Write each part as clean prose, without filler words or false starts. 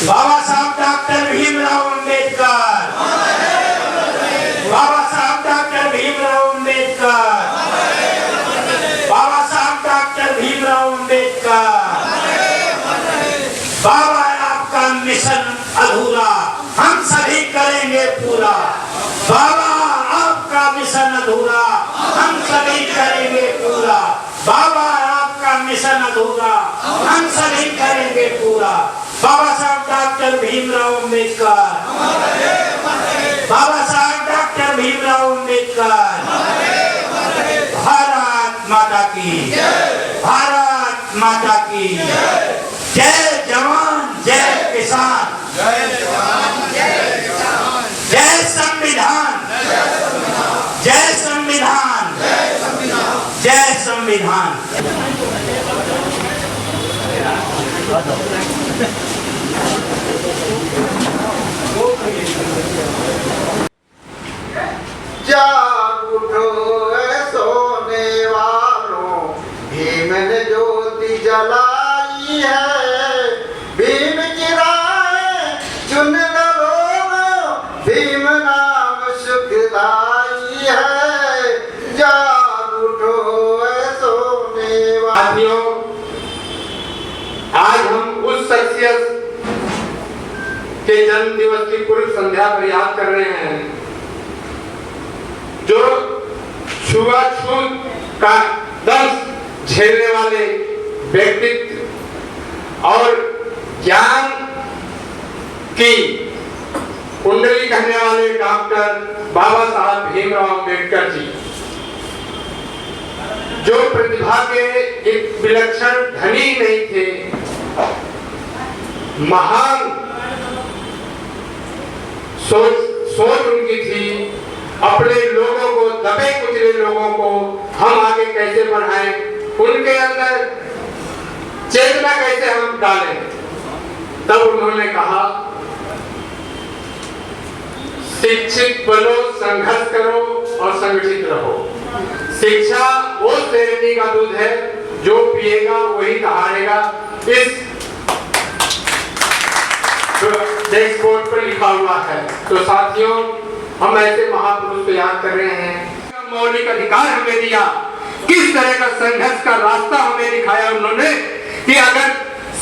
बाबा साहब डॉक्टर भीमराव अंबेडकर, बाबा साहब डॉक्टर भीमराव अंबेडकर, बाबा साहब डॉक्टर भीमराव अंबेडकर। बाबा आपका मिशन अधूरा हम सभी करेंगे पूरा। बाबा आपका मिशन अधूरा हम सभी करेंगे पूरा। बाबा आपका मिशन अधूरा हम सभी करेंगे पूरा। बाबा साहब डॉक्टर भीमराव अंबेडकर, बाबा साहब डॉक्टर भीमराव अंबेडकर। भारत माता की, भारत माता की जय जवान जय किसान, जय जवान जय किसान, जय संविधान, जय संविधान, जय संविधान। जाग उठो ऐ सोने वालों, भीम ने ज्योति जलाई है। भीम की राहें चुन लो, भीम नाम सुखदाई है। जाग उठो ऐ सोने वालों। आज हम उस शख्सियत के जन्म दिवस की पूर्व संध्या पर याद कर रहे हैं जो छुआछूत का दर्द झेलने वाले व्यक्तित्व और ज्ञान की कुंडली कहने वाले डॉक्टर बाबा साहब भीमराव अंबेडकर जी, जो प्रतिभा के एक विलक्षण धनी नहीं थे, महान सोच उनकी थी। अपने लोगों को, दबे कुचले लोगों को हम आगे कैसे बढ़ाएं, उनके अंदर चेतना कैसे हम डालें। तब उन्होंने कहा, शिक्षित बनो, संघर्ष करो और संगठित रहो। शिक्षा वो शेरनी का दूध है, जो पिएगा वही दहाड़ेगा। इस डेस्क बोर्ड पर लिखा हुआ है। तो साथियों, हम ऐसे महापुरुष को याद कर रहे हैं। मौलिक अधिकार हमें दिया, किस तरह का संघर्ष का रास्ता हमें दिखाया उन्होंने कि अगर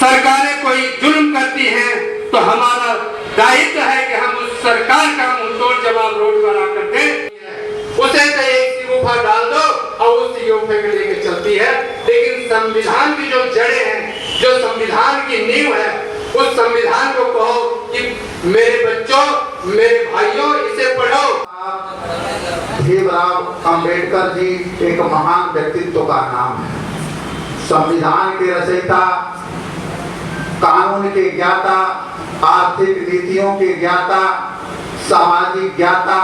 सरकारें कोई जुल्म करती हैं तो हमारा दायित्व है कि हम उस सरकार का मुंहतोड़ जवाब रोड पर आकर दें। उसे तो एक गुफा डाल दो और उसी गुफे में लेके चलती है। लेकिन संविधान की जो जड़ें हैं, जो संविधान की नींव है, उस संविधान को कहो कि मेरे बच्चों, मेरे भाइयों, इसे पढ़ो। भीमराव अंबेडकर जी एक महान व्यक्तित्व का नाम है। संविधान के रचयिता, कानून के ज्ञाता, आर्थिक नीतियों के ज्ञाता, सामाजिक ज्ञाता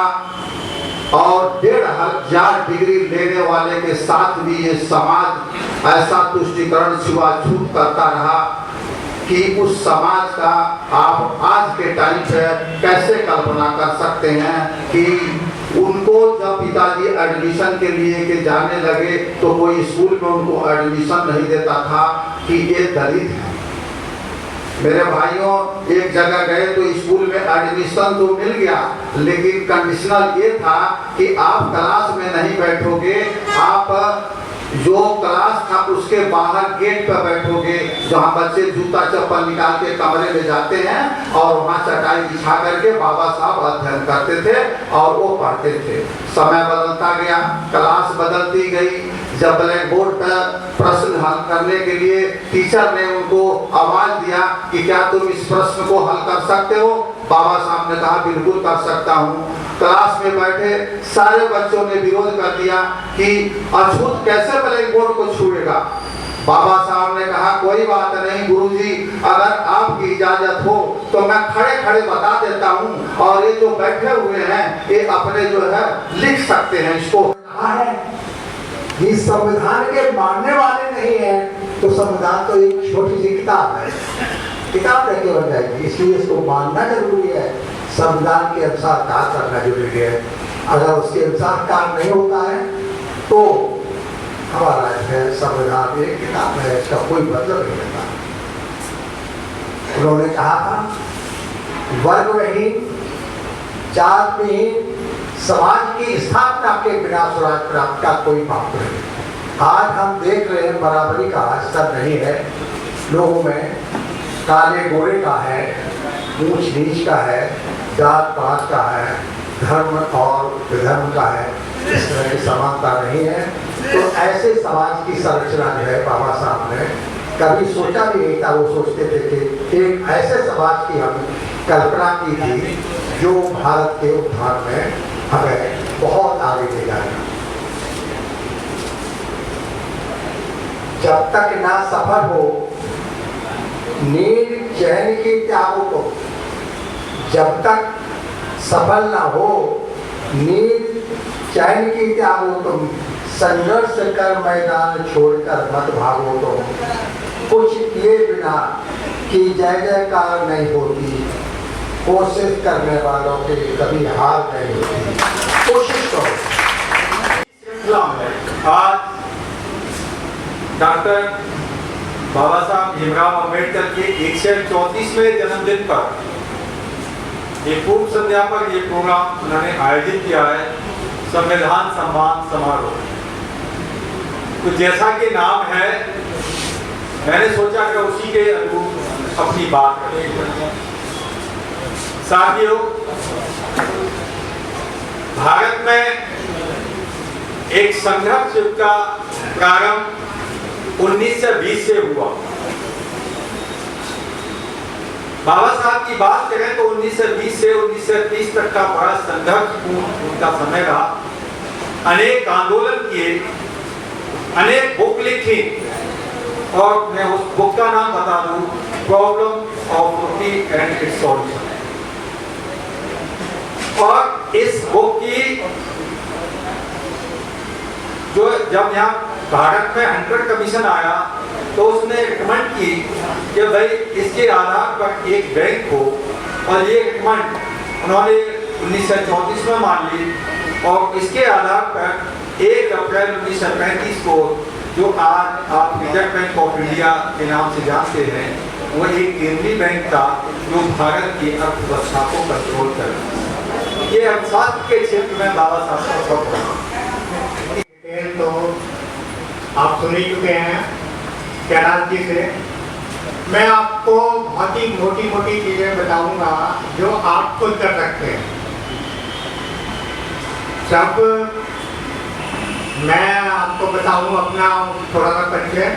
और 1500 डिग्री लेने वाले के साथ भी ये समाज ऐसा तुष्टिकरण छुआछूत करता रहा कि उस समाज का आप आज के टाइम पे कैसे कल्पना कर सकते हैं कि उनको जब पिताजी एडमिशन के लिए के जाने लगे तो कोई स्कूल में उनको एडमिशन नहीं देता था कि ये दलित है। मेरे भाइयों, एक जगह गए तो स्कूल में एडमिशन तो मिल गया, लेकिन कंडीशनल ये था कि आप क्लास में नहीं बैठोगे, आप जो क्लास था उसके बाहर गेट पर बैठोगे, जहाँ बच्चे जूता चप्पल निकाल के कमरे में जाते हैं और वहाँ चटाई बिछा करके बाबा साहब अध्ययन करते थे और वो पढ़ते थे। समय बदलता गया, क्लास बदलती गई। जब ब्लैक बोर्ड पर प्रश्न हल करने के लिए टीचर ने उनको आवाज दिया कि क्या तुम इस प्रश्न को हल कर सकते हो? बाबा साहब ने कहा बिल्कुल कर सकता हूँ। क्लास में बैठे सारे बच्चों ने विरोध कर दिया कि अछूत कैसे ब्लैक बोर्ड को छुएगा। बाबा साहब ने कहा कोई बात नहीं गुरुजी, अगर आपकी इजाजत हो तो मैं खड़े खड़े बता देता हूँ और ये जो बैठे हुए हैं ये अपने जो है लिख सकते हैं इसको। इस संविधान के मानने वाले नहीं है तो संविधान तो एक छोटी सी किताब है, किताब कैसे बन जाएगी? इसलिए इसको मानना जरूरी है। संविधान के अनुसार कार्य करना जरूरी है। अगर उसके अनुसार कार्य नहीं होता है तो हमारा है संविधान एक किताब है, इसका कोई मतलब नहीं रहता। उन्होंने कहा था वर्गविहीन, जातविहीन समाज की स्थापना के बिना स्वराज प्राप्त का कोई बात नहीं। आज हम देख रहे हैं बराबरी का स्तर नहीं है लोगों में, काले गोरे का है, ऊंच नीच का है, जात पात का है, धर्म और विधर्म का है, इस तरह की समानता नहीं है। तो ऐसे समाज की संरचना जो है बाबा साहब ने कभी सोचा भी नहीं था। वो सोचते थे कि एक ऐसे समाज की हम कल्पना की थी जो भारत के उत्थान में हमें बहुत आगे ले जाएगा। जब तक ना सफल हो नींद चैन की त्यागो को, जब तक सफल ना हो नींद चैन की त्यागो तुम, संघर्ष कर मैदान छोड़कर मत भागो तुम, कुछ किए बिना कि जय जयकार नहीं होती, कोशिश करने वालों की कभी हार नहीं होती, कोशिश करो। आज डॉक्टर बाबा साहब भीमराव अम्बेडकर के 134वें जन्मदिन पर ये पूर्व संध्या पर ये प्रोग्राम उन्होंने आयोजित किया है, संविधान सम्मान समारोह। तो जैसा कि नाम है, मैंने सोचा कि उसी के अनुरूप अपनी बात करें। साथियों, भारत में एक संघर्ष युग का प्रारंभ 1920 से हुआ। बाबा साहब की बात करें तो 1920 से 1930 तक का बड़ा संघर्षपूर्ण उनका समय रहा। अनेक आंदोलन किए, अनेक बुक लिखी, और मैं उस बुक का नाम बता दूं, problem of roti and it's solution. और इस बुक की जो जब यहाँ भारत में हंटर कमीशन आया तो उसने रिकमेंड की कि भाई इसके आधार पर एक बैंक हो, और ये रिकमेंड उन्होंने 1934 में मान ली। और इसके आधार पर 1 अप्रैल 1935 को जो आज आप रिजर्व बैंक ऑफ इंडिया के नाम से जानते हैं, वो एक केंद्रीय बैंक था जो भारत की अर्थव्यवस्था को कंट्रोल कर। ये अर्थशास्त्र के क्षेत्र में बाबा साहब का बहुत तो आप सुन ही चुके हैं कैलाश जी से। मैं आपको बहुत ही मोटी मोटी चीजें बताऊंगा जो आप खुद कर सकते हैं। जब मैं आपको बताऊं अपना थोड़ा सा परिचय,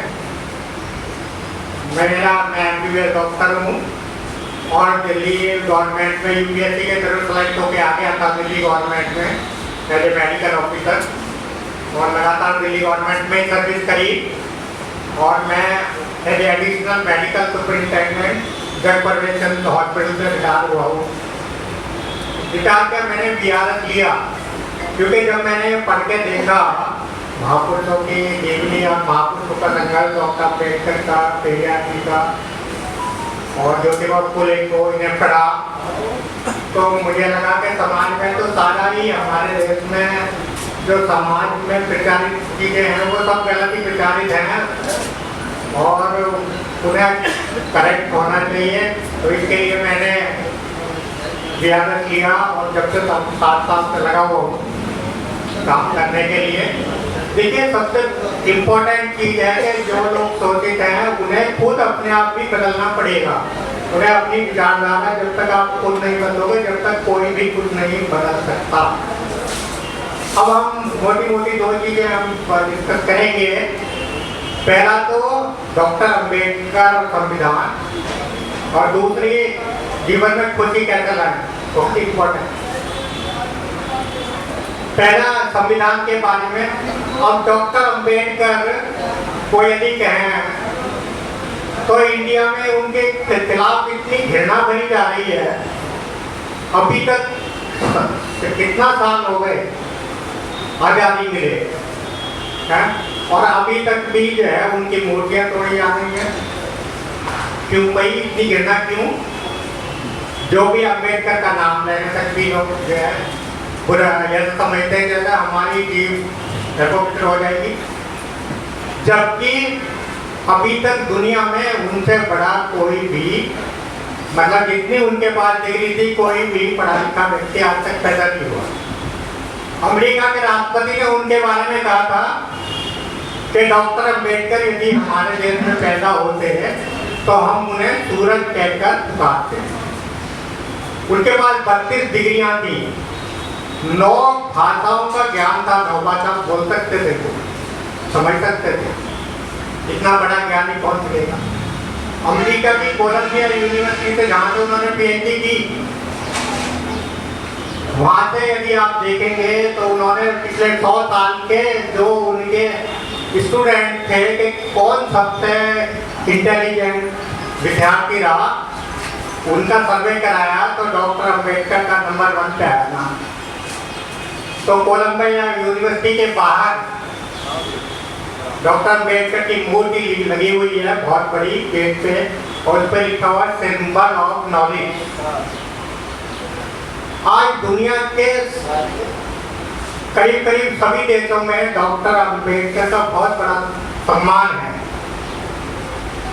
मैं MBBS डॉक्टर हूँ और दिल्ली गवर्नमेंट में UPSC के तरफ सेलेक्ट होकर आ गया था दिल्ली गवर्नमेंट में एज ए मेडिकल ऑफिसर, और लगातार दिल्ली गवर्नमेंट में सर्विस करी। और मैं एज एडिशनल मेडिकल सुपरिटेंडेंट जग परवेशन हॉस्पिटल से रिटायर हुआ हूँ। रिटायर कर मैंने BRS लिया, क्योंकि जब मैंने पढ़ के देखा महापुरुषों की जीवनी और महापुरुषों का संघर्ष, डॉक्टर अम्बेडकर का, पेरियार जी का और ज्योतिबा फुले को, इन्हें पढ़ा तो मुझे लगा कि समाज में तो सारा ही हमारे देश में जो समाज में प्रचारित चीज़ें हैं वो सब गलत ही प्रचारित हैं और उन्हें करेक्ट होना चाहिए। तो इसके लिए मैंने BRS किया और जब से 7 साल से लगा हुआ काम करने के लिए। देखिए, सबसे इम्पोर्टेंट चीज़ है कि जो लोग शोषित हैं उन्हें खुद अपने आप भी बदलना पड़ेगा। उन्हें अपनी विचारधारा जब तक आप खुद नहीं बदलोगे, जब तक कोई भी कुछ नहीं बदल सकता। अब हम मोटी मोटी 2 चीज़ें हम डिस्कस करेंगे। पहला तो डॉक्टर अम्बेडकर और संविधान, और दूसरी जीवन में खुशी कैसे लाएं, बहुत इम्पोर्टेंट। पहला संविधान के बारे में। अब डॉक्टर अम्बेडकर को यदि कहें तो इंडिया में उनके खिलाफ इतनी घृणा भरी जा रही है। अभी तक कितना साल हो गए आज़ादी मिले हैं, और अभी तक भी जो है उनकी मूर्तियां तोड़ी जा रही हैं। क्यों भाई इतनी घृणा क्यों? जो भी अम्बेडकर का नाम लेने तक भी लोग जो है बुरा यह समझते हैं जैसा हमारी जीव पवित्र हो जाएगी, जबकि अभी तक दुनिया में उनसे बड़ा कोई भी मतलब जितनी उनके पास डिग्री थी, कोई भी पढ़ा लिखा व्यक्ति आज तक पैदा नहीं हुआ। अमेरिका के राष्ट्रपति ने उनके बारे में कहा था कि डॉक्टर अम्बेडकर यदि हमारे देश में पैदा होते हैं तो हम उन्हें सूरज कहकर पुकारते हैं। उनके पास 32 डिग्रियां थी, 9 भाषाओं का ज्ञान था, 9 भाषा बोल सकते थे, वो समझ सकते थे। इतना बड़ा ज्ञानी कौन मिलेगा? अमेरिका की कोलंबिया यूनिवर्सिटी से जहाँ से उन्होंने पीएचडी की, वहाँ से यदि आप देखेंगे तो उन्होंने पिछले 100 साल के जो उनके स्टूडेंट थे कि कौन सबसे इंटेलिजेंट विद्यार्थी रहा, उनका सर्वे कराया तो डॉक्टर अम्बेडकर का नंबर 1 पे आया ना। तो कोलंबिया यूनिवर्सिटी के बाहर डॉक्टर अम्बेडकर की मूर्ति लगी हुई है बहुत बड़ी गेट पे, और उस पर लिखा हुआ सिंबल ऑफ नॉलेज। आज दुनिया के करीब करीब सभी देशों में डॉक्टर अम्बेडकर का बहुत बड़ा सम्मान है।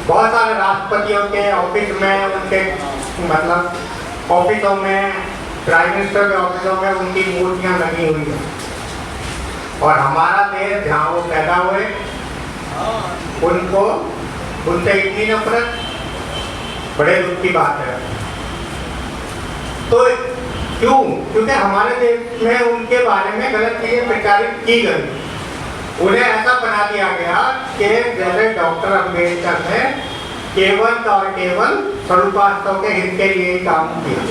बहुत सारे राष्ट्रपतियों के ऑफिस में, उनके मतलब ऑफिसों में, प्राइम मिनिस्टर के ऑफिसों में उनकी मूर्तियां लगी हुई हैं। और हमारा देश जहाँ वो पैदा हुए, उनको उनसे इतनी नफरत, बड़े दुख की बात है। तो क्यों? क्योंकि हमारे देश में उनके बारे में गलत चीजें प्रचारित की गई। उन्हें ऐसा बना दिया गया कि जैसे डॉक्टर अम्बेडकर ने केवल और केवल स्वरूपास्तव के हित के लिए ही काम किया,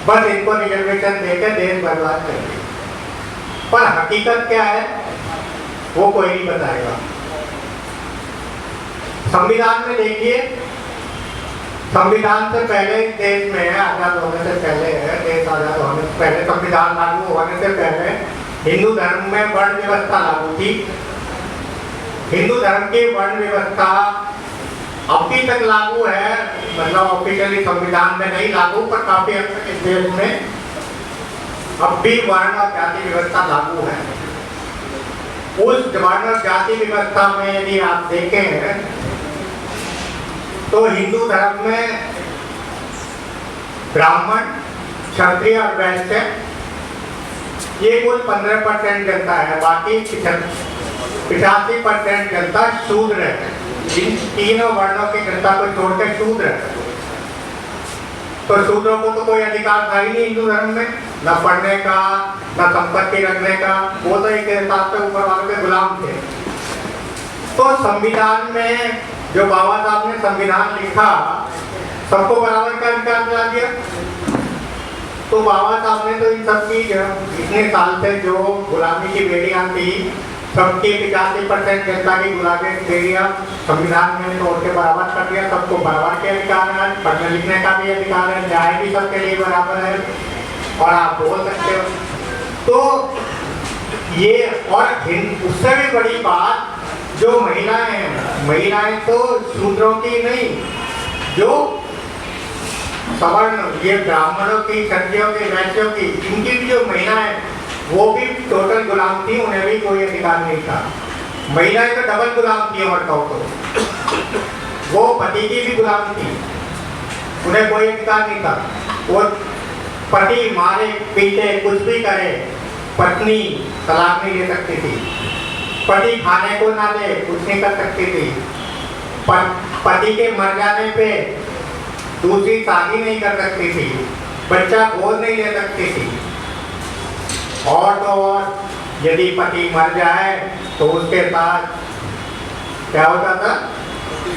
बस इनको रिजर्वेशन देकर देश बर्बाद कर दिया। पर हकीकत क्या है वो कोई नहीं बताएगा। संविधान में देखिए, संविधान से पहले देश में आजाद होने से पहले, देश आजाद होने से पहले, संविधान लागू होने से पहले हिंदू धर्म में वर्ण व्यवस्था लागू थी। हिंदू धर्म की वर्ण व्यवस्था अभी तक लागू है, मतलब ऑफिशियली संविधान में नहीं लागू, पर काफी हद तक इस देश में अब भी वर्ण और जाति व्यवस्था लागू है। उस वर्ण और जाति व्यवस्था में यदि आप देखें तो हिंदू धर्म में ब्राह्मण, क्षत्रिय और वैश्य ये कुल 15% जनता है, बाकी 85% जनता शूद्र है। इन तीनों वर्णों की जनता को छोड़कर शूद्र है। तो शूद्रों को तो कोई अधिकार था ही नहीं हिंदू धर्म में, न पढ़ने का, न संपत्ति रखने का। वो तो एक हिसाब से ऊपर वालों के गुलाम थे। तो संविधान में जो बाबा साहब ने संविधान लिखा, सबको बराबर का अधिकार दिला दिया। तो बाबा साहब ने तो इन सबकी इतने साल से जो गुलामी की बेड़ियां थी, सबकी 85% जनता की गुलामी की बेड़ियां संविधान में तोड़ के बराबर कर दिया। सबको बराबर के अधिकार है, पढ़ने लिखने का भी अधिकार है, न्याय भी सबके लिए बराबर है, और आप बोल सकते हो। तो ये, और उससे भी बड़ी बात, जो महिलाएं हैं, महिलाएं तो शूद्रों की नहीं, जो सवर्ण, ये ब्राह्मणों की, क्षत्रियों की, वैश्यों की, इनकी भी जो महिलाएं, वो भी टोटल गुलाम थी, उन्हें भी कोई अधिकार नहीं था। महिलाएं तो डबल गुलाम थी। और कहो तो वो पति की भी गुलाम थी, उन्हें कोई अधिकार नहीं था। वो पति मारे पीटे कुछ भी करे, पत्नी तलाक नहीं ले सकती थी। पति खाने को ना दे कुछ नहीं कर सकती थी। पति के मर जाने पे दूसरी शादी नहीं कर सकती थी, बच्चा गोद नहीं ले सकती थी। और तो और यदि पति मर जाए तो उसके साथ क्या होता था,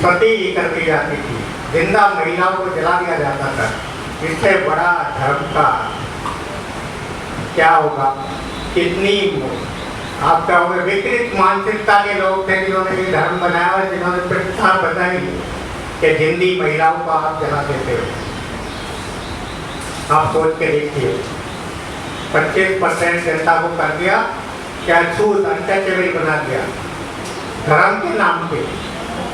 सती कर दी जाती थी, जिंदा महिलाओं को जला दिया जाता था। इससे बड़ा धर्म का क्या होगा? कितनी आप क्या होगा, विकृत मानसिकता के लोग थे जिन्होंने ये धर्म बनाया और जिन्होंने प्रथा बताई कि जिंदी महिलाओं को आप जला देते हो। आप सोच के देखिए, 25% जनता को कर दिया क्या, छूत अनटचेबल बना दिया धर्म के नाम पे।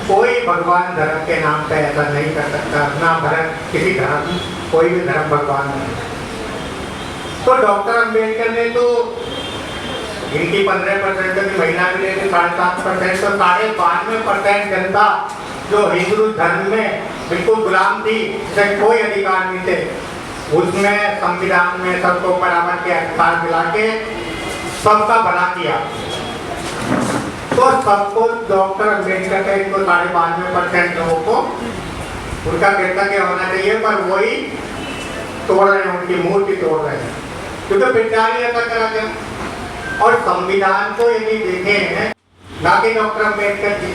कोई भगवान धर्म के नाम पे ऐसा नहीं कर सकता, ना भरत किसी धर्म, कोई भी धर्म भगवान नहीं। तो डॉक्टर अम्बेडकर ने तो इनकी 15% की महिला भी लेके 7.5%, तो 92% जनता जो हिंदू धर्म में बिल्कुल गुलाम थी, उसे कोई अधिकार नहीं थे, उसमें संविधान में सबको बराबर के अधिकार दिला के सबका भला किया। तो सबको डॉक्टर अम्बेडकर के इनको 92% लोगों को उनका कृतज्ञ होना चाहिए, पर वही तोड़ रहे हैं, उनकी मूर्ति तोड़ रहे हैं, क्योंकि प्रचार ही ऐसा करा गया। और संविधान को यदि देखें ना कि डॉक्टर अम्बेडकर जी,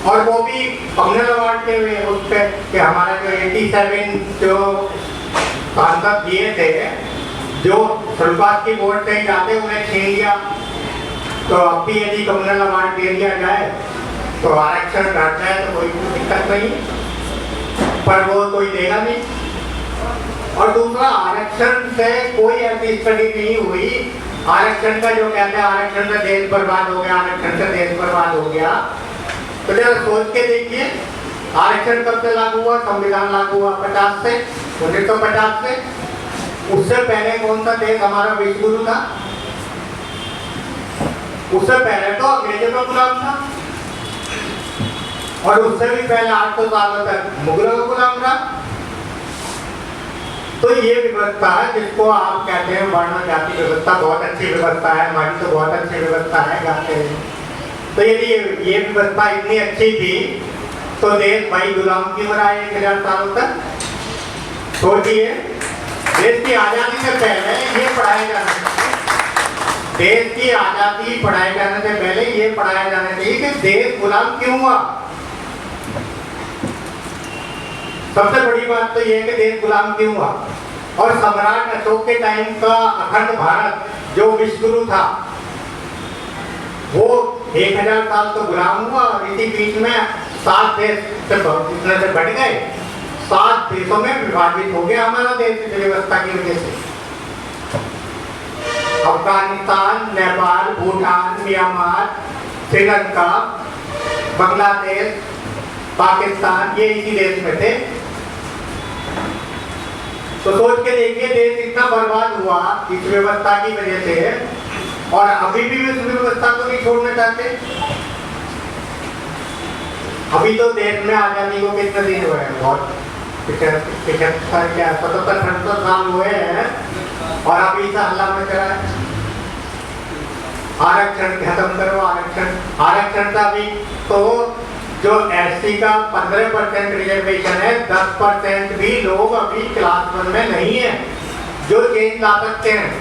और वो भी कम्युनल अवार्ड के उस पर कि हमारा जो 87 जो सांसद दिए थे, जो शुरुआत की वोट से जाते उन्हें छीन लिया, तो अब भी यदि कम्युनल अवार्ड दे दिया जाए तो आरक्षण घट जाए तो कोई दिक्कत नहीं, पर वो कोई देगा नहीं। और दूसरा, आरक्षण से कोई ऐसी स्टडी नहीं हुई, आरक्षण का जो कहते हैं आरक्षण से देश बर्बाद हो गया, आरक्षण से देश बर्बाद हो गया, तो जरा सोच के देखिए आरक्षण कब से लागू हुआ? संविधान लागू हुआ 50 से, 1950 से। उससे पहले कौन सा देश हमारा विश्वगुरु था? उससे पहले तो अंग्रेजों का गुलाम था, और उससे भी पहले 800 सालों तक मुगलों का गुलाम था। तो ये व्यवस्था है जिसको आप कहते हैं वर्ण जाति व्यवस्था, बहुत अच्छी व्यवस्था है, हमारी तो बहुत अच्छी व्यवस्था है कहते हैं। तो यदि ये व्यवस्था इतनी अच्छी थी तो देश भाई गुलाम क्यों रहा 1000 सालों तक? सोचिए, देश की आजादी से पहले ये पढ़ाया जाना चाहिए, देश की आजादी पढ़ाए जाने से पहले ये पढ़ाया जाना चाहिए कि देश गुलाम क्यों हुआ। सबसे बड़ी बात तो ये है कि देश गुलाम क्यों हुआ। और सम्राट अशोक के टाइम का अखंड भारत जो विश्वगुरु था, वो 1000 साल तो गुलाम हुआ, और इसी बीच में 7 देश से बढ़ गए, 7 देशों में विभाजित हो गया हमारा देश इस व्यवस्था की वजह से। अफगानिस्तान, नेपाल, भूटान, म्यांमार, श्रीलंका, बांग्लादेश, पाकिस्तान, ये इसी देश में थे। तो सोच के देखिए, देश इतना बर्बाद हुआ इस व्यवस्था की वजह से, और अभी भी इस व्यवस्था को नहीं छोड़ना चाहते। अभी तो देश में आजादी को कितने दिन हुए हैं? बहुत 75-78 साल हुए हैं, और अभी से हल्ला मच रहा है आरक्षण खत्म करो, आरक्षण का भी तो जो एससी का 15% रिजर्वेशन है, 10% भी लोग अभी क्लास 1 में नहीं है जो चेंज ला सकते हैं।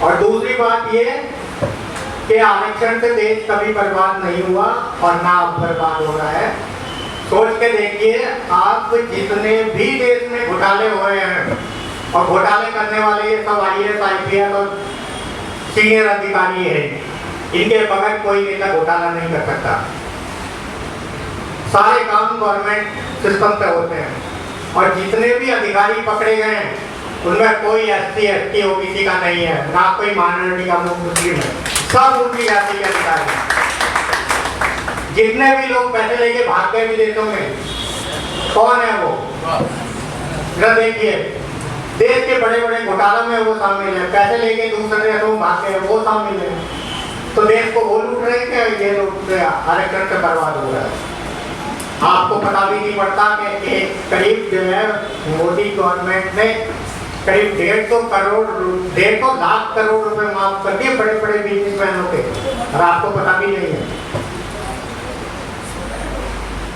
और दूसरी बात ये कि आरक्षण से देश कभी बर्बाद नहीं हुआ और ना अब बर्बाद हो रहा है। सोच के देखिए, आप जितने भी देश में घोटाले हुए हैं, और घोटाले करने वाले ये सब IAS, IPS और सीनियर अधिकारी है, इनके बगैर कोई नेता घोटाला नहीं कर सकता। सारे काम गवर्नमेंट सिस्टम पे होते हैं, और जितने भी अधिकारी पकड़े गए हैं उनमें कोई SC, ST, OBC का नहीं है, ना कोई माइनॉरिटी का, मुस्लिम है, सब उनकी जाति के अधिकारी हैं। जितने भी लोग पैसे लेके भाग गए विदेशों में, कौन है वो? जरा देखिए, देश के बड़े बड़े घोटालों में वो शामिल है, पैसे लेके दूसरे लोग भाग गए वो शामिल है। तो देश को वो लूट रहे हैं कि ये लोग आरक्षण से बर्बाद हो रहा है। आपको पता भी नहीं पड़ता कि एक करीब जो है मोदी गवर्नमेंट ने करीब 150 लाख करोड़ रुपए माफ कर दिए बड़े बड़े बिजनेसमैनों के, और आपको पता भी नहीं है।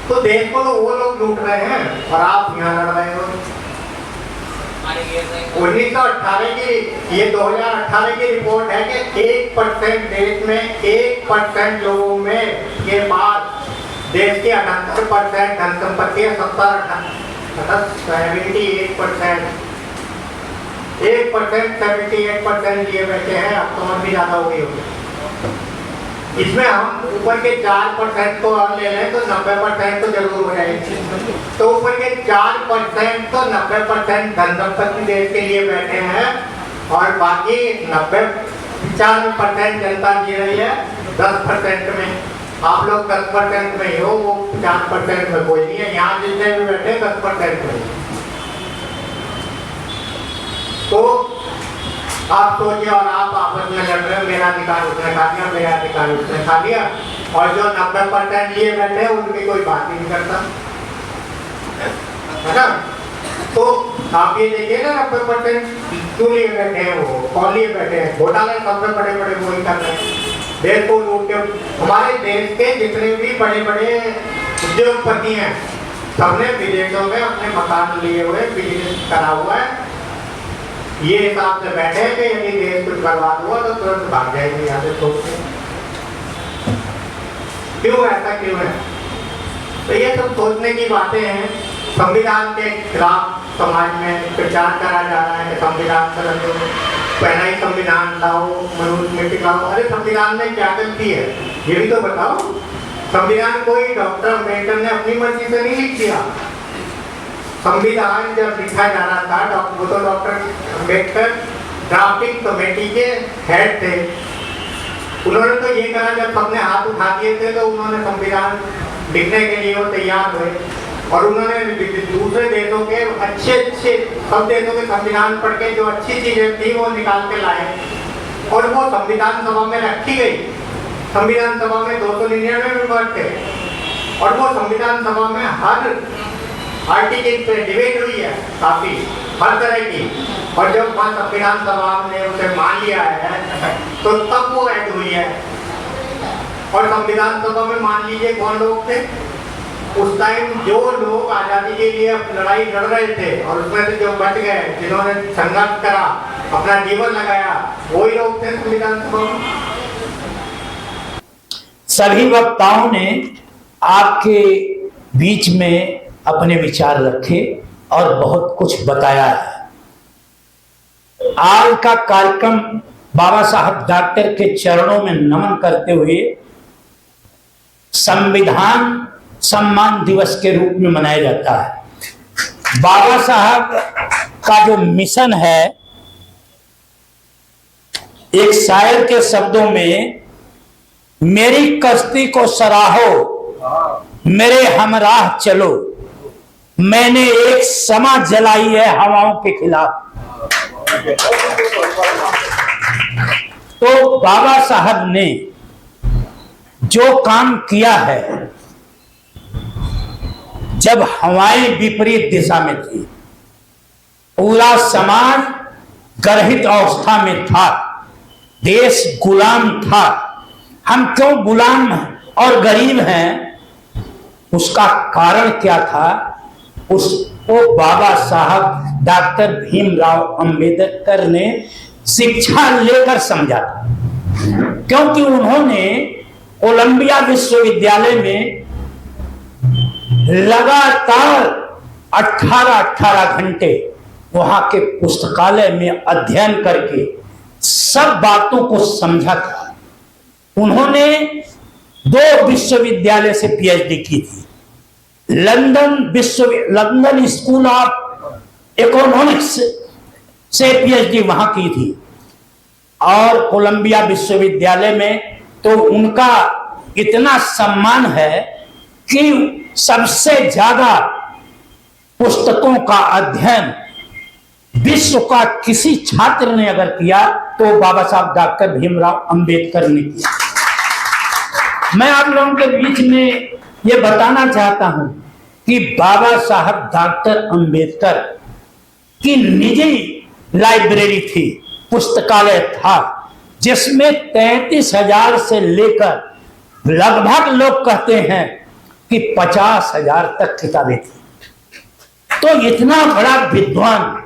तो देश को तो वो लोग लूट रहे हैं और आप यहाँ लड़ रहे हो। 1918 की, ये 2018 की रिपोर्ट है कि 1% देश में 1% लोगों में के पास देश की 78% धन संपत्ति है, 78% लिए बैठे हैं। अब तो और भी ज्यादा हो गई होगी। इसमें हम ऊपर के 4% को और ले लें तो 90% तो जरूर हो जाएगी। तो ऊपर के 4% तो 90% धन संपत्ति देश के लिए बैठे हैं, और बाकी 95% जनता जी रही है 10% में। आप लोग 10% में हो, वो 50% में कोई नहीं है। यहाँ जितने भी बैठे 10% में। तो आप सोचिए, और आप आपस में लड़ रहे हो, मेरा अधिकार उसने खा लिया, मेरा अधिकार उसने खा लिया, और जो 90% लिए बैठे उनकी कोई बात ही नहीं करता। है ना। तो आप ये देखिए ना 90% क्यों लिए बैठे हैं, वो कौन लिए बैठे हैं, घोटाले सबसे बड़े बड़े वही कर रहे हैं, देश को लूट के। हमारे देश के जितने भी बड़े बड़े उद्योगपति हैं सबने विदेशों में अपने मकान लिए हुए, बिजनेस करा हुआ है, ये हिसाब से बैठे हैं कि यदि देश कुछ बर्बाद हुआ तो तुरंत भाग जाएंगे यहाँ से सोचते। क्यों ऐसा क्यों है? तो ये सब सोचने की बातें हैं। संविधान के खिलाफ समाज में प्रचार करा जा रहा है कि संविधान कर दो, पहला ही संविधान लाओ, मनुष्य मिट्टी लाओ। अरे संविधान में क्या गलती है ये भी तो बताओ। संविधान कोई डॉक्टर अम्बेडकर ने अपनी मर्जी से नहीं लिख दिया। संविधान जब लिखा जा रहा था वो तो डॉक्टर अम्बेडकर ड्राफ्टिंग कमेटी के हेड थे। उन्होंने तो ये कहा, जब सबने हाथ उठा दिए थे तो उन्होंने संविधान लिखने के लिए वो तैयार हुए और उन्होंने दूसरे देशों के अच्छे सब देशों के संविधान पढ़ के जो अच्छी चीजें थी वो निकाल के लाए और वो संविधान सभा में रखी गई। संविधान सभा में 299 मेंबर थे और वो संविधान सभा में हर आर्टिकल पे डिबेट हुई है काफी, हर तरह की। और जब वहाँ संविधान सभा ने उसे मान लिया है तो तब वो ऐड हुई है। और संविधान सभा में मान लीजिए कौन लोग थे उस टाइम, जो लोग आजादी के लिए लड़ाई लड़ रहे थे और उसमें से जो बच गए, जिन्होंने संघर्ष करा, अपना जीवन लगाया, वही लोग थे संविधान सभा में। सभी वक्ताओं ने आपके बीच में अपने विचार रखे और बहुत कुछ बताया है। आज का कार्यक्रम बाबा साहब डॉक्टर के चरणों में नमन करते हुए संविधान सम्मान दिवस के रूप में मनाया जाता है। बाबा साहब का जो मिशन है, एक शायर के शब्दों में, मेरी कश्ती को सराहो, मेरे हमराह चलो, मैंने एक समा जलाई है हवाओं के खिलाफ। तो बाबा साहब ने जो काम किया है, जब हवाएं विपरीत दिशा में थी, पूरा समाज गर्भित अवस्था में था, देश गुलाम था। हम क्यों गुलाम और गरीब हैं, उसका कारण क्या था? उसको बाबा साहब डॉक्टर भीमराव अंबेडकर ने शिक्षा लेकर समझा था। क्योंकि उन्होंने कोलंबिया विश्वविद्यालय में लगातार 18 घंटे वहां के पुस्तकालय में अध्ययन करके सब बातों को समझा था। उन्होंने 2 विश्वविद्यालय से पीएचडी की थी। लंदन स्कूल ऑफ इकोनॉमिक्स से पीएचडी वहां की थी और कोलंबिया विश्वविद्यालय में तो उनका इतना सम्मान है कि सबसे ज्यादा पुस्तकों का अध्ययन विश्व का किसी छात्र ने अगर किया तो बाबा साहब डॉक्टर भीमराव अंबेडकर ने किया। मैं आप लोगों के बीच में ये बताना चाहता हूं कि बाबा साहब डॉक्टर अंबेडकर की निजी लाइब्रेरी थी, पुस्तकालय था, जिसमें 33,000 से लेकर लगभग लोग कहते हैं कि 50,000 तक किताबें थी। तो इतना बड़ा विद्वान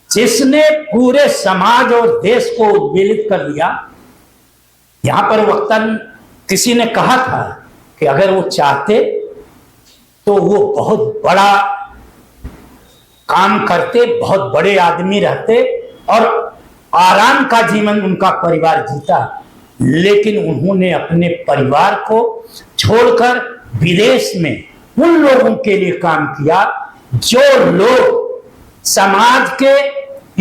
जिसने पूरे समाज और देश को उद्वेलित कर दिया। यहां पर वक्ता किसी ने कहा था कि अगर वो चाहते तो वो बहुत बड़ा काम करते, बहुत बड़े आदमी रहते और आराम का जीवन उनका परिवार जीता। लेकिन उन्होंने अपने परिवार को छोड़कर विदेश में उन लोगों के लिए काम किया जो लोग समाज के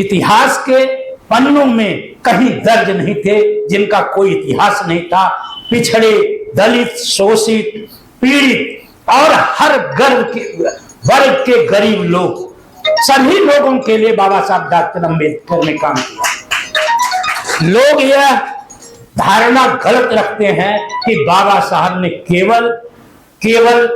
इतिहास के पन्नों में कहीं दर्ज नहीं थे, जिनका कोई इतिहास नहीं था। पिछड़े, दलित, शोषित, पीड़ित और हर वर्ग के गरीब लोग, सभी लोगों के लिए बाबा साहब डॉक्टर अंबेडकर ने काम किया। लोग यह धारणा गलत रखते हैं कि बाबा साहब ने केवल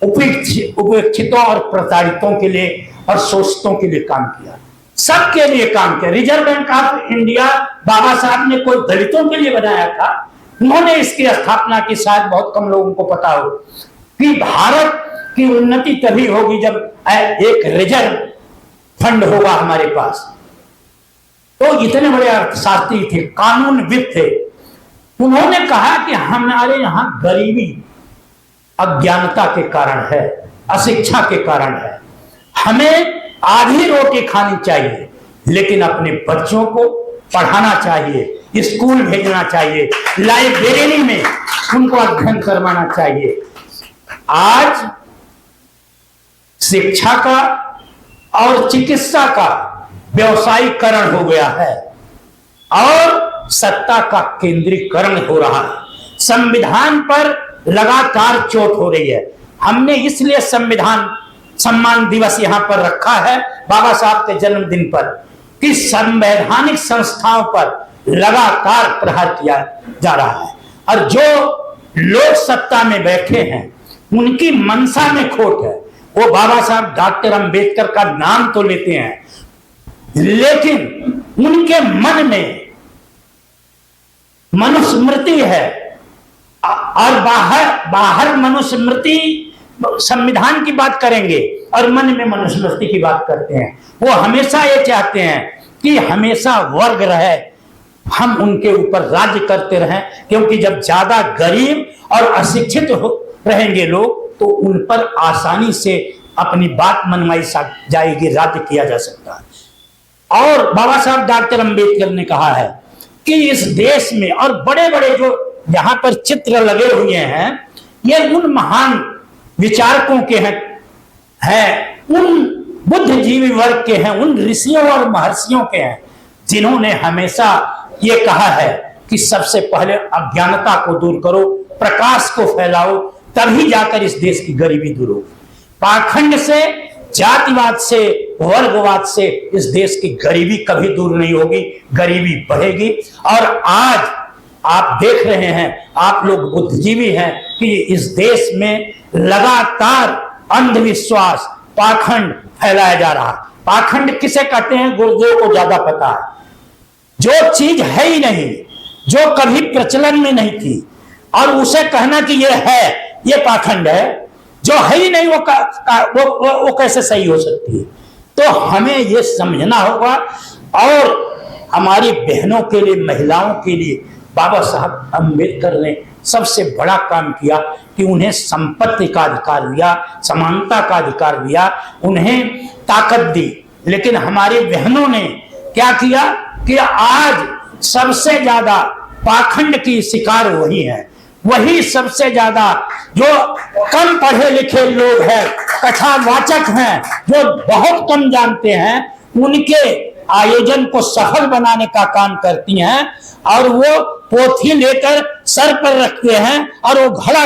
उपेक्षितों और प्रताड़ितों के लिए और शोषितों के लिए काम किया, सबके लिए काम किया। रिजर्व बैंक ऑफ इंडिया बाबा साहब ने कोई दलितों के लिए बनाया था? उन्होंने इसकी स्थापना की, शायद बहुत कम लोगों को पता हो कि भारत की उन्नति तभी होगी जब एक रिजर्व फंड होगा हमारे पास। तो इतने बड़े अर्थशास्त्री थे, कानूनविद थे, उन्होंने कहा कि हमारे यहां गरीबी अज्ञानता के कारण है, अशिक्षा के कारण है। हमें आधी रोटी खानी चाहिए, लेकिन अपने बच्चों को पढ़ाना चाहिए, स्कूल भेजना चाहिए, लाइब्रेरी में उनको अध्ययन करवाना चाहिए। आज शिक्षा का और चिकित्सा का व्यवसायीकरण हो गया है और सत्ता का केंद्रीकरण हो रहा है। संविधान पर लगातार चोट हो रही है। हमने इसलिए संविधान सम्मान दिवस यहां पर रखा है बाबा साहब के जन्मदिन पर कि संवैधानिक संस्थाओं पर लगातार प्रहार किया जा रहा है और जो लोग सत्ता में बैठे हैं उनकी मंशा में खोट है। वो बाबा साहब डॉक्टर अंबेडकर का नाम तो लेते हैं, लेकिन उनके मन में मनुस्मृति है और बाहर मनुस्मृति, संविधान की बात करेंगे और मन में मनुस्मृति की बात करते हैं। वो हमेशा ये चाहते हैं कि हमेशा वर्ग रहे, हम उनके ऊपर राज्य करते रहें, क्योंकि जब ज्यादा गरीब और अशिक्षित रहेंगे लोग तो उन पर आसानी से अपनी बात मनवाई जाएगी, राज्य किया जा सकता है। और बाबा साहब डॉक्टर अंबेडकर ने कहा है कि इस देश में, और बड़े बड़े जो यहाँ पर चित्र लगे हुए हैं, ये उन महान विचारकों के हैं, उन बुद्धिजीवी वर्ग के हैं, उन ऋषियों और महर्षियों के हैं, जिन्होंने हमेशा ये कहा है कि सबसे पहले अज्ञानता को दूर करो, प्रकाश को फैलाओ, तभी जाकर इस देश की गरीबी दूर होगी। पाखंड से, जातिवाद से, वर्गवाद से इस देश की गरीबी कभी दूर नहीं होगी, गरीबी बढ़ेगी। और आज आप देख रहे हैं, आप लोग बुद्धिजीवी हैं, कि इस देश में लगातार अंधविश्वास, पाखंड फैलाया जा रहा है। पाखंड किसे कहते हैं, गुरुदेव को ज्यादा पता है। जो चीज है ही नहीं, जो कभी प्रचलन में नहीं थी, और उसे कहना कि ये है, ये पाखंड है। जो है ही नहीं वो कैसे सही हो सकती है? तो हमें ये समझना होगा। और हमारी बहनों के लिए, महिलाओं के लिए बाबा साहब अम्बेडकर ने सबसे बड़ा काम किया कि उन्हें संपत्ति का अधिकार दिया, समानता का अधिकार दिया, उन्हें ताकत दी। लेकिन हमारी बहनों ने क्या किया कि आज सबसे ज्यादा पाखंड की शिकार वही है, वही सबसे ज्यादा जो कम पढ़े लिखे लोग हैं, कथावाचक हैं, जो बहुत कम जानते हैं, उनके आयोजन को सफल बनाने का काम करती हैं। और वो पोथी लेकर सर पर रखते हैं और वो घड़ा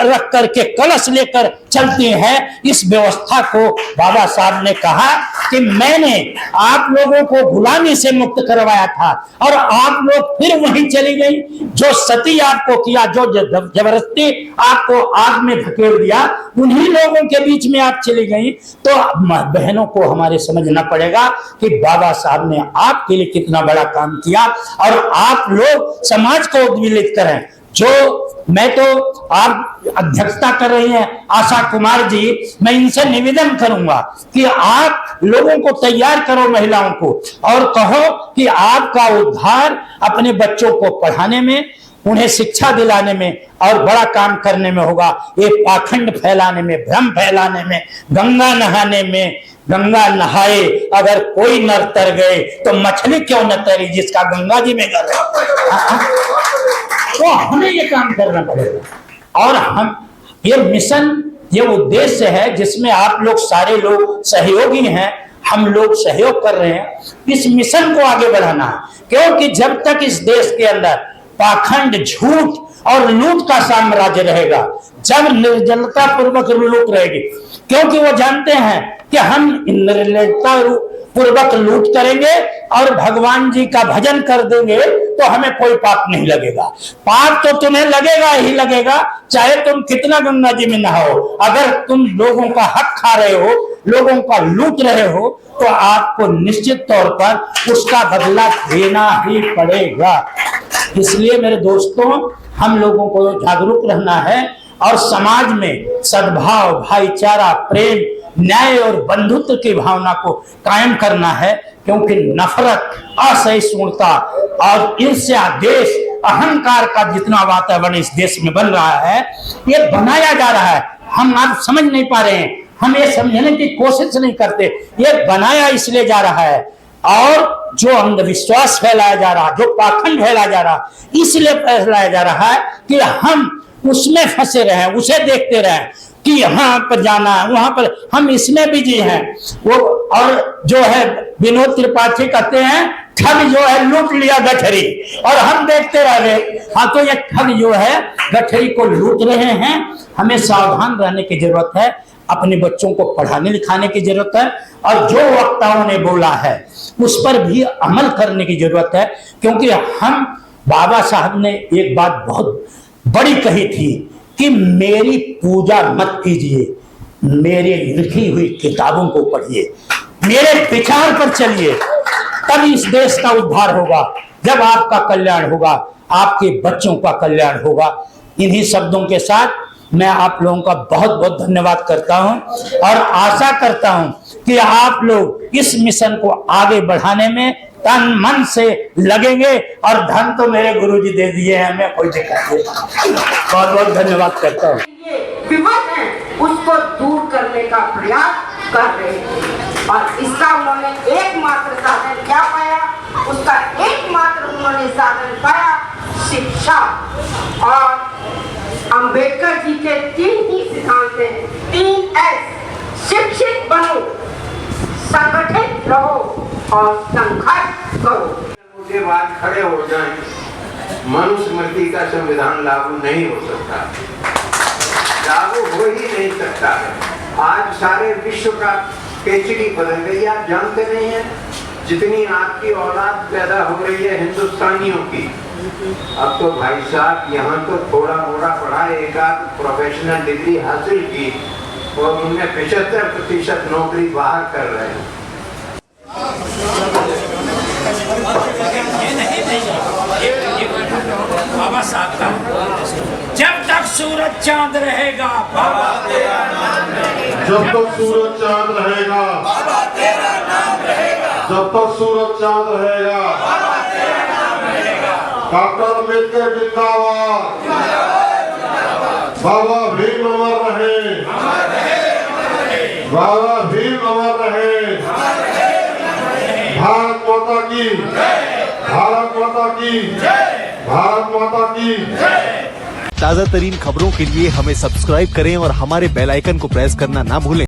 रख करके कलश लेकर चलते हैं। इस व्यवस्था को बाबा साहब ने कहा कि मैंने आप लोगों को गुलामी से मुक्त करवाया था और आप लोग फिर वहीं चली गई। जो सती आपको किया, जो जबरदस्ती आपको आग में धकेल दिया, उन्हीं लोगों के बीच में आप चली गई। तो बहनों को हमारे समझना पड़ेगा कि बाबा साहब ने आपके लिए कितना बड़ा काम किया और आप लोग समाज को उद्वेलित करें। जो मैं तो आप अध्यक्षता कर रही हैं आशा कुमार जी, मैं इनसे निवेदन करूंगा कि आप लोगों को तैयार करो, महिलाओं को, और कहो कि आपका उद्धार अपने बच्चों को पढ़ाने में, उन्हें शिक्षा दिलाने में और बड़ा काम करने में होगा। ये पाखंड फैलाने में, भ्रम फैलाने में, गंगा नहाने में, गंगा नहाए अगर कोई नर तर गए तो मछली क्यों न तरी जिसका गंगा जी में घर है। तो हमें ये काम करना पड़ेगा। और हम ये मिशन, ये उद्देश्य है जिसमें आप लोग सारे लोग सहयोगी हैं, हम लोग सहयोग कर रहे हैं। इस मिशन को आगे बढ़ाना है, क्योंकि जब तक इस देश के अंदर पाखंड, झूठ और लूट का साम्राज्य रहेगा, जब निर्जलता पूर्वक लूट रहेगी, क्योंकि वो जानते हैं कि हम निर्लजता पूर्वक लूट करेंगे और भगवान जी का भजन कर देंगे तो हमें कोई पाप नहीं लगेगा। पाप तो तुम्हें लगेगा ही लगेगा, चाहे तुम कितना गंगा जी में नहाओ। अगर तुम लोगों का हक खा रहे हो, लोगों का लूट रहे हो, तो आपको निश्चित तौर पर उसका बदला देना ही पड़ेगा। इसलिए मेरे दोस्तों, हम लोगों को जागरूक रहना है और समाज में सद्भाव, भाईचारा, प्रेम, न्याय और बंधुत्व की भावना को कायम करना है, क्योंकि नफरत, असहिष्णुता और ईर्ष्या, देश, अहंकार का जितना वातावरण इस देश में बन रहा है, ये बनाया जा रहा है। हम आप समझ नहीं पा रहे हैं, हम ये समझने की कोशिश नहीं करते। ये बनाया इसलिए जा रहा है, और जो अंधविश्वास फैलाया जा रहा, जो पाखंड फैलाया जा रहा, इसलिए फैलाया जा रहा है कि हम उसमें फंसे रहे, उसे देखते रहे कि यहाँ पर जाना है, वहां पर हम इसमें बिजी हैं। वो और जो है विनोद त्रिपाठी कहते हैं, ठग जो है लूट लिया गठरी, और हम देखते रह गए। हाँ, तो ये ठग जो है गठरी को लूट रहे हैं। हमें सावधान रहने की जरूरत है, अपने बच्चों को पढ़ाने लिखाने की जरूरत है, और जो वक्ताओं ने बोला है उस पर भी अमल करने की जरूरत है। क्योंकि हम, बाबा साहब ने एक बात बहुत बड़ी कही थी कि मेरी पूजा मत कीजिए, मेरे लिखी हुई किताबों को पढ़िए, मेरे विचार पर चलिए, तब इस देश का उद्धार होगा, जब आपका कल्याण होगा, आपके बच्चों का कल्याण होगा। इन्हीं शब्दों के साथ मैं आप लोगों का बहुत बहुत धन्यवाद करता हूं, और आशा करता हूं कि आप लोग इस मिशन को आगे बढ़ाने में तन मन से लगेंगे। और धन तो मेरे गुरुजी दे दिए हैं, हमें कोई दिक्कत नहीं। बहुत बहुत धन्यवाद करता हूँ। ये विवाद है, उसको दूर करने का प्रयास कर रहे हैं, और इसका उन्होंने एकमात्र साधन क्या पाया? उसका एकमात्र उन्होंने साधन पाया शिक्षा। और अंबेडकर जी के 3 ही सिद्धांत हैं, 3S: शिक्षित बनो, संगठित रहो और संघर्ष करो। के बाद खड़े हो जाएं, मनुस्मृति का संविधान लागू नहीं हो सकता, लागू हो ही नहीं सकता है। आज सारे विश्व का पेचड़ी बदल गई। आप जानते नहीं हैं, जितनी आपकी औलाद पैदा हो रही है हिंदुस्तानियों की, अब तो भाई साहब यहाँ तो थोड़ा मोड़ा पढ़ा, एक आध प्रोफेशनल डिग्री हासिल की, और उनमें 75% नौकरी बाहर कर रहे हैं। बाबा साहब का, जब तक सूरज चांद रहेगा बाबा तेरा नाम रहेगा, जब तक सूरज चांद रहेगा बाबा तेरा नाम रहेगा, जब तक सूरज चांद रहेगा बाबा तेरा नाम रहेगा। डॉक्टर अम्बेडकर जिंदाबाद, बाबा भीम अमर रहे, बाबा भीम अमर रहे, भारत माता की, भारत माता की, भारत माता की। ताजा तरीन खबरों के लिए हमें सब्सक्राइब करें और हमारे बेल आइकन को प्रेस करना ना भूलें।